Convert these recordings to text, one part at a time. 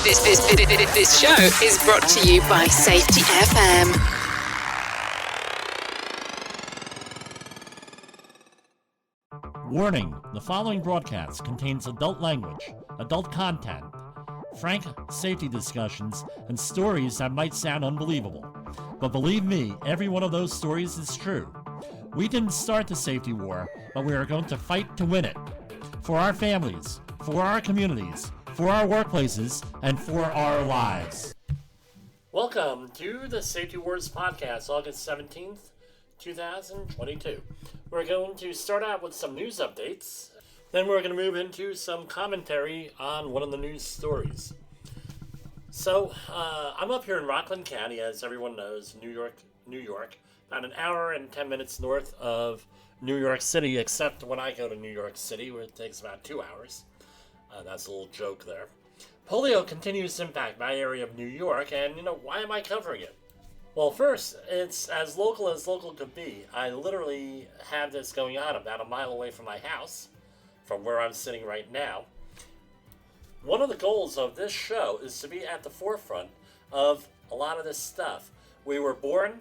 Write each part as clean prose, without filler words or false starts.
This show is brought to you by Safety FM. Warning, the following broadcast contains adult language, adult content, frank safety discussions, and stories that might sound unbelievable. But believe me, every one of those stories is true. We didn't start the safety war, but we are going to fight to win it. For our families, for our communities, for our workplaces, and for our lives. Welcome to the Safety Wars Podcast, August 17th, 2022. We're going to start out with some news updates. Then we're going to move into some commentary on one of the news stories. So, I'm up here in Rockland County, as everyone knows, New York, about an hour and 10 minutes north of New York City, except when I go to New York City, where it takes about 2 hours. That's a little joke there. Polio continues to impact my area of New York, and, why am I covering it? Well, first, it's as local could be. I literally have this going on about a mile away from my house, from where I'm sitting right now. One of the goals of this show is to be at the forefront of a lot of this stuff. We were born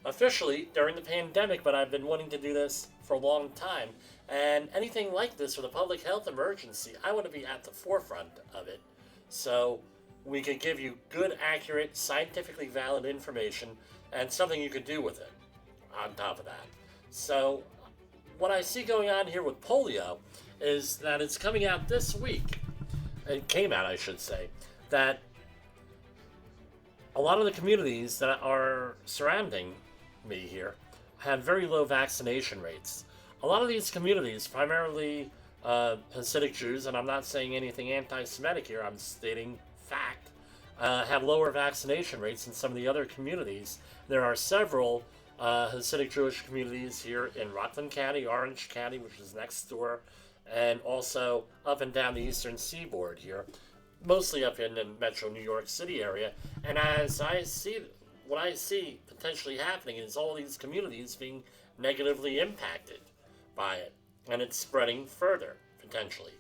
officially during the pandemic, but I've been wanting to do this for a long time. And anything like this with a public health emergency, I want to be at the forefront of it. So we could give you good, accurate, scientifically valid information and something you could do with it on top of that. So what I see going on here with polio is that it's coming out this week. It came out, I should say, that a lot of the communities that are surrounding me here have very low vaccination rates. A lot of these communities, primarily Hasidic Jews, and I'm not saying anything anti-Semitic here, I'm stating fact, have lower vaccination rates than some of the other communities. There are several Hasidic Jewish communities here in Rockland County, Orange County, which is next door, and also up and down the eastern seaboard here, mostly up in the metro New York City area. And as I see, what I see potentially happening is all these communities being negatively impacted by it, and it's spreading further, potentially.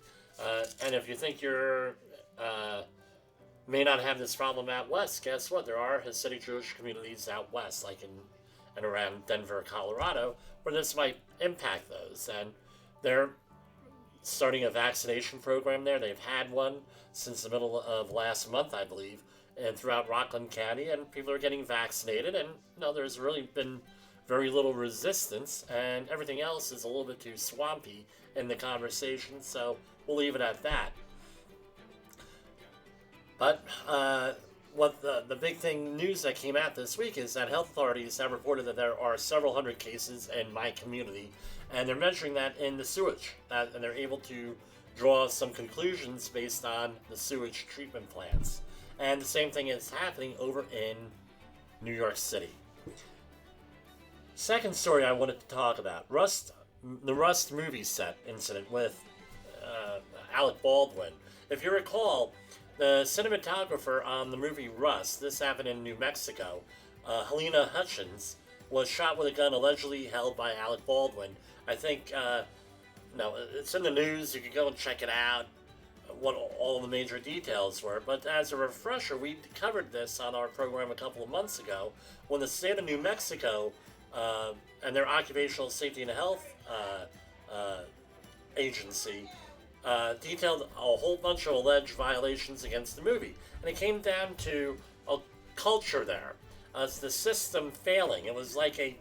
And if you think you're may not have this problem out west, guess what? There are Hasidic Jewish communities out west, like in and around Denver, Colorado, where this might impact those. And they're starting a vaccination program there. They've had one since the middle of last month, I believe, and throughout Rockland County, and people are getting vaccinated, and there's really been very little resistance, and everything else is a little bit too swampy in the conversation, so we'll leave it at that. But what the big thing news that came out this week is that health authorities have reported that there are several hundred cases in my community, and they're measuring that in the sewage, and they're able to draw some conclusions based on the sewage treatment plants. And the same thing is happening over in New York City. Second story I wanted to talk about, the Rust movie set incident with Alec Baldwin. If you recall, the cinematographer on the movie Rust, this happened in New Mexico, Helena Hutchins, was shot with a gun allegedly held by Alec Baldwin. I think, it's in the news, you can go and check it out, what all the major details were. But as a refresher, we covered this on our program a couple of months ago when the state of New Mexico and their Occupational Safety and Health agency detailed a whole bunch of alleged violations against the movie. And it came down to a culture there. It's the system failing. It was like a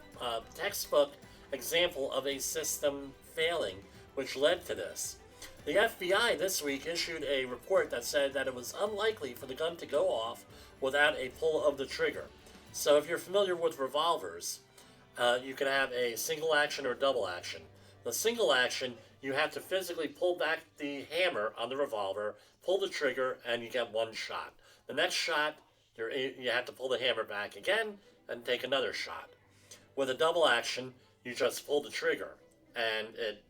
textbook example of a system failing, which led to this. The FBI this week issued a report that said that it was unlikely for the gun to go off without a pull of the trigger. So if you're familiar with revolvers, you can have a single action or double action. The single action, you have to physically pull back the hammer on the revolver, pull the trigger, and you get one shot. The next shot, you have to pull the hammer back again and take another shot. With a double action, you just pull the trigger, and it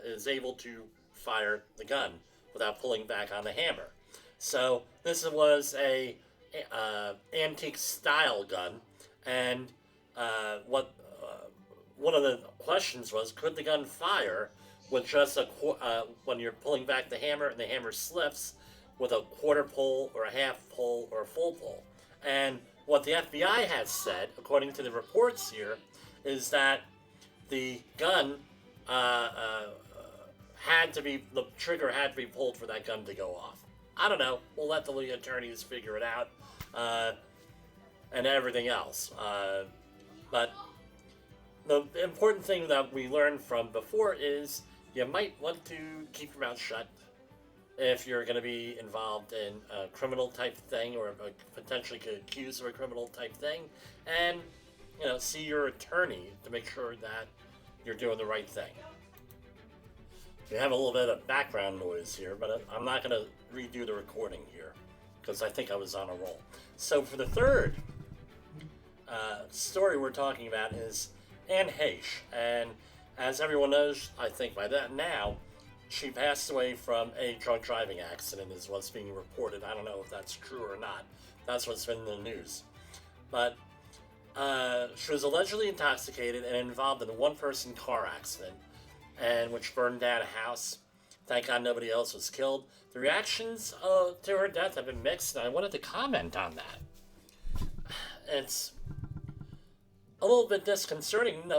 is able to fire the gun without pulling back on the hammer. So this was a antique style gun, and one of the questions was, could the gun fire with just when you're pulling back the hammer and the hammer slips, with a quarter pull or a half pull or a full pull. And what the FBI has said, according to the reports here, is that the gun the trigger had to be pulled for that gun to go off. I don't know. We'll let the attorneys figure it out and everything else. But the important thing that we learned from before is you might want to keep your mouth shut if you're going to be involved in a criminal type thing or potentially accused of a criminal type thing, and see your attorney to make sure that you're doing the right thing. We have a little bit of background noise here, but I'm not going to redo the recording here because I think I was on a roll. So for the third story we're talking about is Heche, and as everyone knows, I think by that now, she passed away from a drunk driving accident is what's being reported. I don't know if that's true or not. That's what's been in the news. But she was allegedly intoxicated and involved in a one-person car accident, and which burned down a house. Thank God nobody else was killed. The reactions to her death have been mixed, and I wanted to comment on that. It's a little bit disconcerting.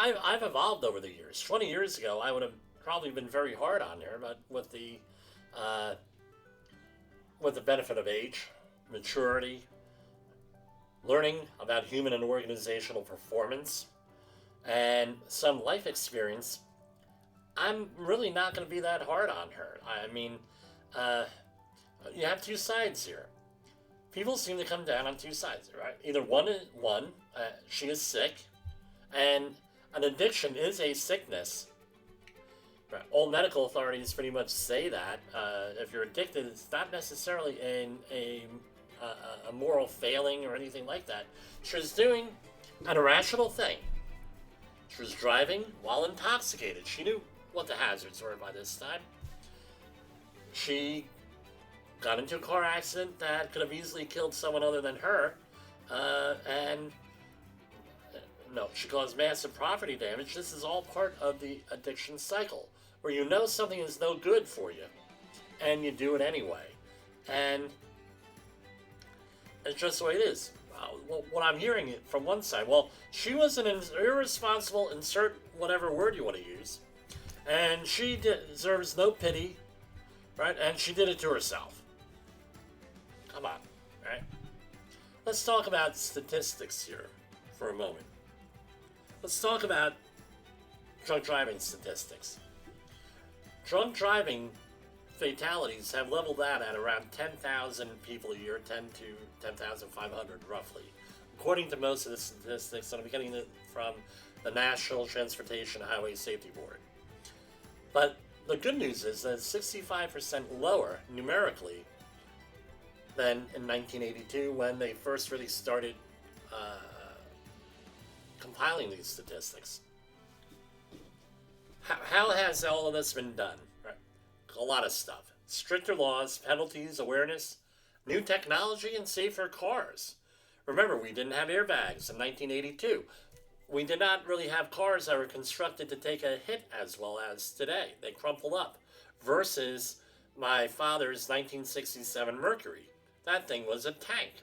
I've evolved over the years. 20 years ago, I would have probably been very hard on her, but with the benefit of age, maturity, learning about human and organizational performance, and some life experience, I'm really not going to be that hard on her. I mean, you have two sides here. People seem to come down on two sides, right? Either one, she is sick, and an addiction is a sickness. Right. All medical authorities pretty much say that. If you're addicted, it's not necessarily a moral failing or anything like that. She was doing an irrational thing. She was driving while intoxicated. She knew what the hazards were by this time. She got into a car accident that could have easily killed someone other than her, and she caused massive property damage. This is all part of the addiction cycle, where you know something is no good for you, and you do it anyway. And it's just the way it is. What I'm hearing from one side, she was an irresponsible, insert whatever word you want to use, and she deserves no pity, right? And she did it to herself. Come on, right? Let's talk about statistics here for a moment. Let's talk about drunk driving statistics. Drunk driving fatalities have leveled out at around 10,000 people a year, 10 to 10,500 roughly, according to most of the statistics that I'm getting from the National Transportation Highway Safety Board. But the good news is that it's 65% lower numerically than in 1982 when they first really started compiling these statistics. How has all of this been done? Right. A lot of stuff. Stricter laws, penalties, awareness, new technology, and safer cars. Remember, we didn't have airbags in 1982. We did not really have cars that were constructed to take a hit as well as today. They crumpled up. Versus my father's 1967 Mercury. That thing was a tank.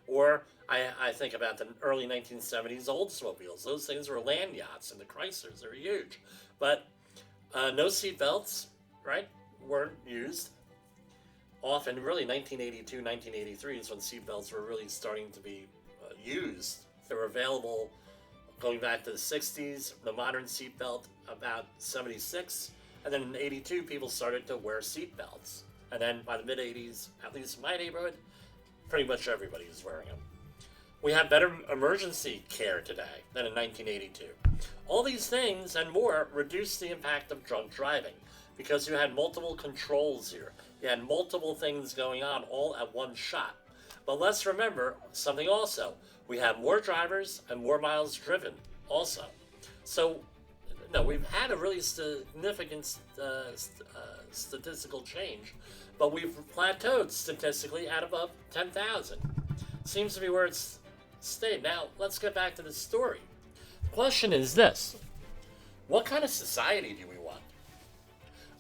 Or I think about the early 1970s Oldsmobiles. Those things were land yachts, and the Chryslers, they were huge. But no seatbelts, right, weren't used. Often, really, 1982, 1983 is when seatbelts were really starting to be used. They were available going back to the 60s, the modern seatbelt about 76, and then in 82, people started to wear seatbelts. And then by the mid-80s, at least in my neighborhood, pretty much everybody was wearing them. We have better emergency care today than in 1982. All these things and more reduced the impact of drunk driving because you had multiple controls here. You had multiple things going on all at one shot. But let's remember something also. We have more drivers and more miles driven also. So, we've had a really significant statistical change, but we've plateaued statistically at above 10,000. Seems to be where it's stayed. Now, let's get back to the story. The question is this. What kind of society do we want?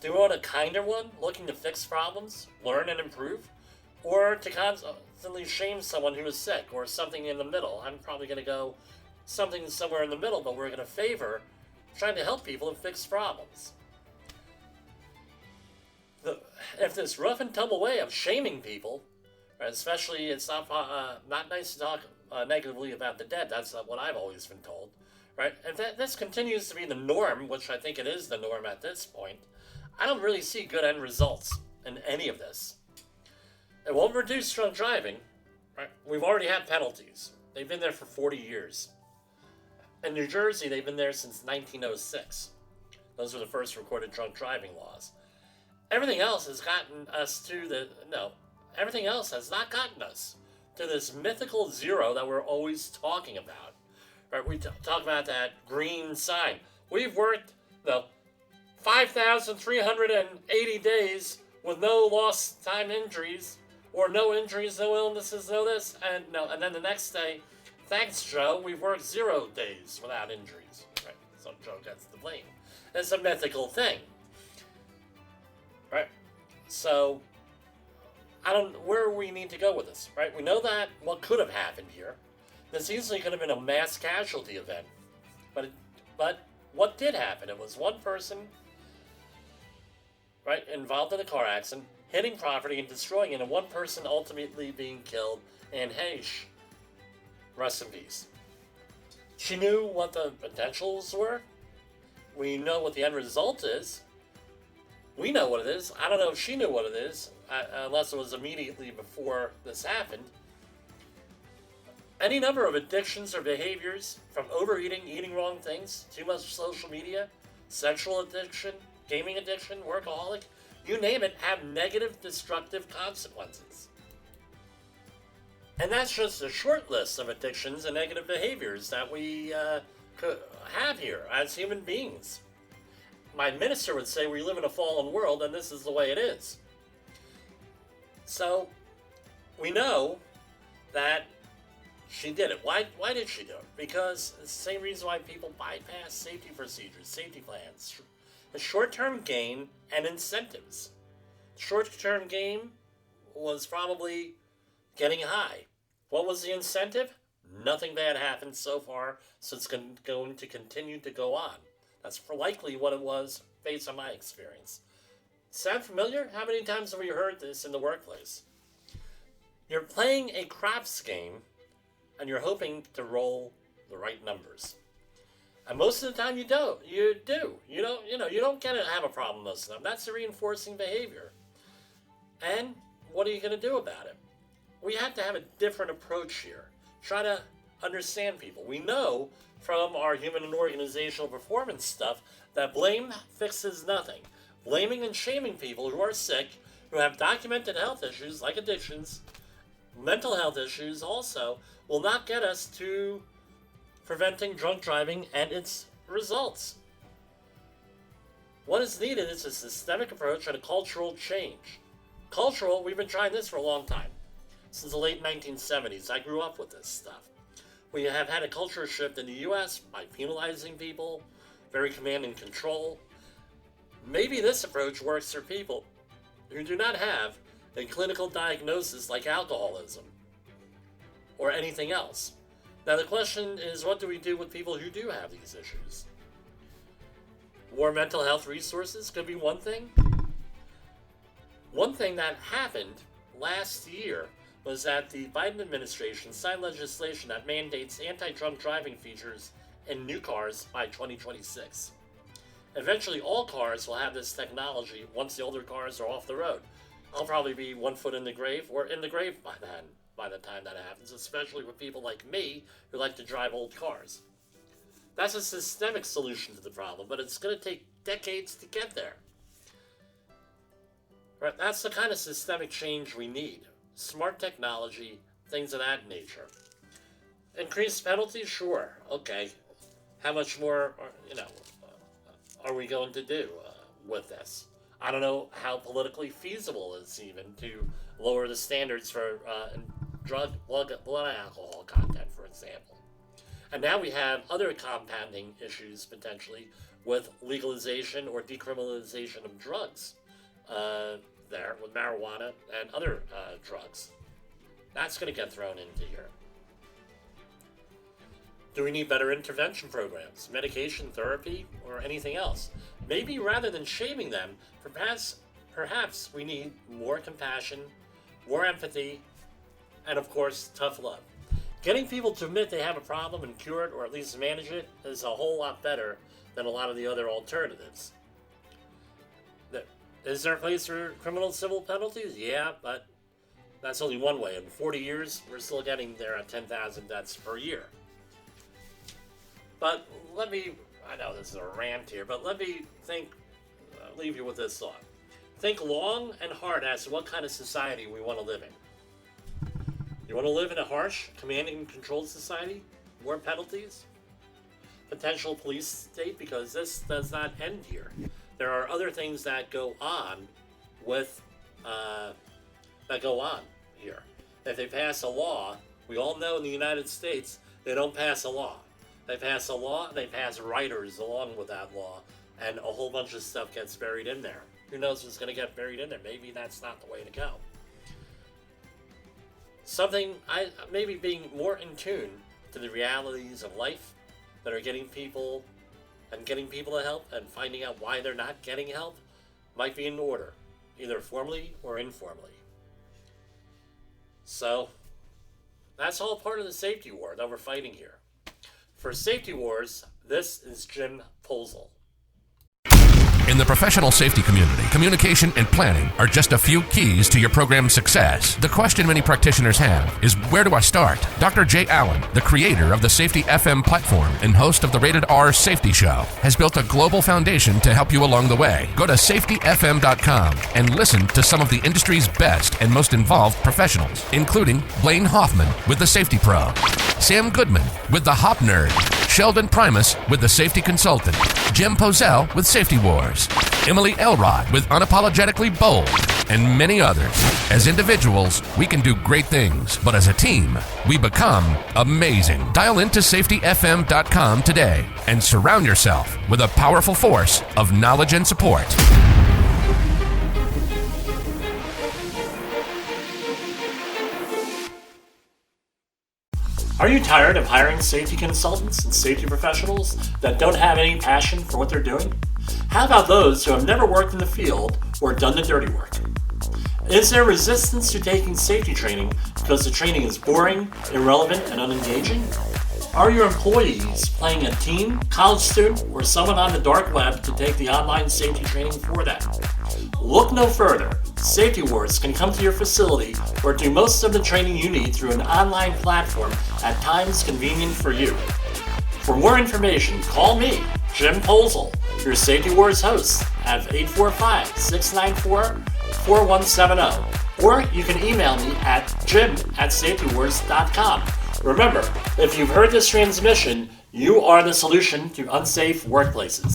Do we want a kinder one, looking to fix problems, learn and improve? Or to constantly shame someone who is sick, or something in the middle? I'm probably going to go something somewhere in the middle, but we're going to favor trying to help people and fix problems. If this rough and tumble way of shaming people, especially it's not nice to talk negatively about the dead, that's what I've always been told, right? If this continues to be the norm, which I think it is the norm at this point, I don't really see good end results in any of this. It won't reduce drunk driving, right? We've already had penalties. They've been there for 40 years. In New Jersey, they've been there since 1906. Those were the first recorded drunk driving laws. Everything else has gotten us to everything else has not gotten us to this mythical zero that we're always talking about. Right? We talk about that green sign. We've worked 5,380 days with no lost time injuries, or no injuries, no illnesses, no this, and then the next day, thanks Joe, we've worked 0 days without injuries. Right? So Joe gets the blame. It's a mythical thing. Right? So, where we need to go with this, right? We know that what could have happened here. This easily could have been a mass casualty event. But what did happen? It was one person, right, involved in a car accident, hitting property and destroying it, and one person ultimately being killed, and Heche, rest in peace. She knew what the potentials were. We know what the end result is. We know what it is. I don't know if she knew what it is, unless it was immediately before this happened. Any number of addictions or behaviors, from overeating, eating wrong things, too much social media, sexual addiction, gaming addiction, workaholic, you name it, have negative, destructive consequences. And that's just a short list of addictions and negative behaviors that we could have here as human beings. My minister would say we live in a fallen world and this is the way it is. So, we know that she did it. Why did she do it? Because it's the same reason why people bypass safety procedures, safety plans. The short-term gain and incentives. Short-term gain was probably getting high. What was the incentive? Nothing bad happened so far, so it's going to continue to go on. That's likely what it was based on my experience. Sound familiar? How many times have we heard this in the workplace? You're playing a craps game, and you're hoping to roll the right numbers. And most of the time you don't. You do. You don't get to have a problem most of the time. That's a reinforcing behavior. And what are you going to do about it? We have to have a different approach here. Try to understand people. We know from our human and organizational performance stuff that blame fixes nothing. Blaming and shaming people who are sick, who have documented health issues like addictions, mental health issues also, will not get us to preventing drunk driving and its results. What is needed is a systemic approach and a cultural change. Cultural, we've been trying this for a long time. Since the late 1970s, I grew up with this stuff. We have had a culture shift in the U.S. by penalizing people, very command and control. Maybe this approach works for people who do not have a clinical diagnosis like alcoholism or anything else. Now the question is, what do we do with people who do have these issues? More mental health resources could be one thing. One thing that happened last year was that the Biden administration signed legislation that mandates anti-drunk driving features in new cars by 2026. Eventually, all cars will have this technology once the older cars are off the road. I'll probably be 1 foot in the grave or in the grave by the time that happens, especially with people like me who like to drive old cars. That's a systemic solution to the problem, but it's going to take decades to get there. Right? That's the kind of systemic change we need. Smart technology, things of that nature. Increased penalties? Sure. Okay. How much more, are we going to do with this? I don't know how politically feasible it is even to lower the standards for blood alcohol content, for example. And now we have other compounding issues potentially with legalization or decriminalization of drugs there with marijuana and other drugs. That's going to get thrown into here. Do we need better intervention programs, medication therapy, or anything else? Maybe rather than shaming them, perhaps we need more compassion, more empathy, and of course, tough love. Getting people to admit they have a problem and cure it, or at least manage it, is a whole lot better than a lot of the other alternatives. Is there a place for criminal civil penalties? Yeah, but that's only one way. In 40 years, we're still getting there at 10,000 deaths per year. But I know this is a rant here, but let me leave you with this thought. Think long and hard as to what kind of society we want to live in. You want to live in a harsh, commanding and controlled society? More penalties? Potential police state? Because this does not end here. There are other things that go on here. If they pass a law, we all know in the United States, they don't pass a law. They pass a law, they pass riders along with that law, and a whole bunch of stuff gets buried in there. Who knows what's going to get buried in there? Maybe that's not the way to go. Maybe being more in tune to the realities of life that are getting people to help and finding out why they're not getting help might be in order, either formally or informally. So, that's all part of the safety war that we're fighting here. For Safety Wars, this is Jim Posel. In the professional safety community, communication and planning are just a few keys to your program's success. The question many practitioners have is, where do I start? Dr. Jay Allen, the creator of the Safety FM platform and host of the Rated R Safety Show, has built a global foundation to help you along the way. Go to safetyfm.com and listen to some of the industry's best and most involved professionals, including Blaine Hoffman with the Safety Pro, Sam Goodman with the Hop Nerd, Sheldon Primus with the Safety Consultant, Jim Posel with Safety Wars, Emily Elrod with Unapologetically Bold, and many others. As individuals, we can do great things, but as a team, we become amazing. Dial into safetyfm.com today and surround yourself with a powerful force of knowledge and support. Are you tired of hiring safety consultants and safety professionals that don't have any passion for what they're doing? How about those who have never worked in the field or done the dirty work? Is there resistance to taking safety training because the training is boring, irrelevant, and unengaging? Are your employees playing a teen, college student, or someone on the dark web to take the online safety training for them? Look no further. Safety Wars can come to your facility or do most of the training you need through an online platform at times convenient for you. For more information, call me, Jim Posel, your Safety Wars host, at 845-694-4170. Or you can email me at jim@safetywars.com. Remember, if you've heard this transmission, you are the solution to unsafe workplaces.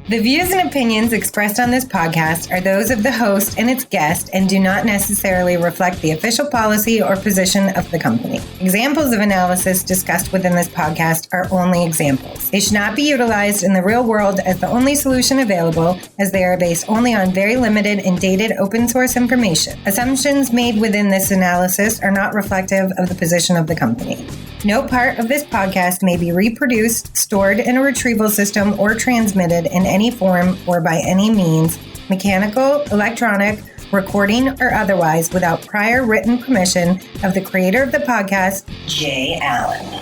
The views and opinions expressed on this podcast are those of the host and its guest and do not necessarily reflect the official policy or position of the company. Examples of analysis discussed within this podcast are only examples. They should not be utilized in the real world as the only solution available, as they are based only on very limited and dated open source information. Assumptions made within this analysis are not reflective of the position of the company. No part of this podcast may be reproduced, stored in a retrieval system, or transmitted in any form or by any means, mechanical, electronic, recording, or otherwise, without prior written permission of the creator of the podcast, Jay Allen.